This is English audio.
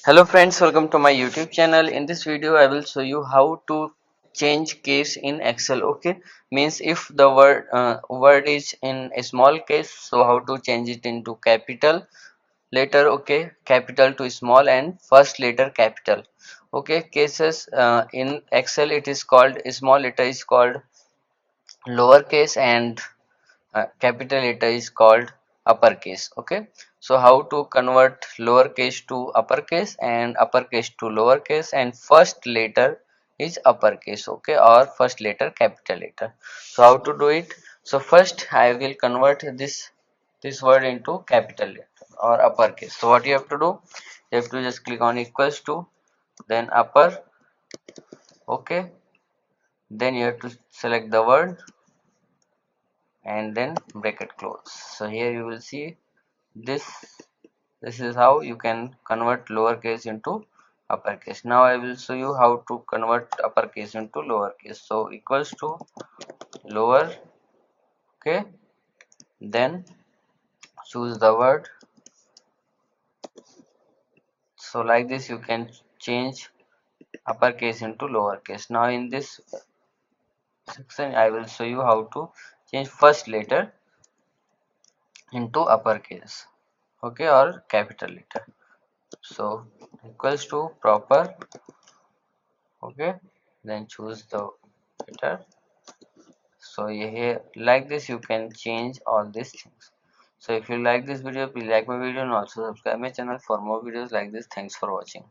Hello friends, welcome to my YouTube channel. In this video I will show you how to change case in Excel. Okay, means if the word is in a small case, so how to change it into capital letter. Okay, capital to small and first letter capital. Okay, cases in Excel it is called, small letter is called lowercase and capital letter is called uppercase. Okay, so how to convert lowercase to uppercase and uppercase to lowercase, and first letter is uppercase, okay, or first letter capital letter. So how to do it? So first I will convert this word into capital letter or uppercase. So what you have to do, you have to just click on equals to, then upper, okay, then you have to select the word and then bracket close. So here you will see this this is how you can convert lowercase into uppercase. Now I will show you how to convert uppercase into lowercase. So equals to lower, okay, then choose the word. So like this you can change uppercase into lowercase. Now in this section I will show you how to change first letter into uppercase, okay, or capital letter. So equals to proper, okay, then choose the letter. So here like this you can change all these things. So if you like this video, please like my video and also subscribe my channel for more videos like this. Thanks for watching.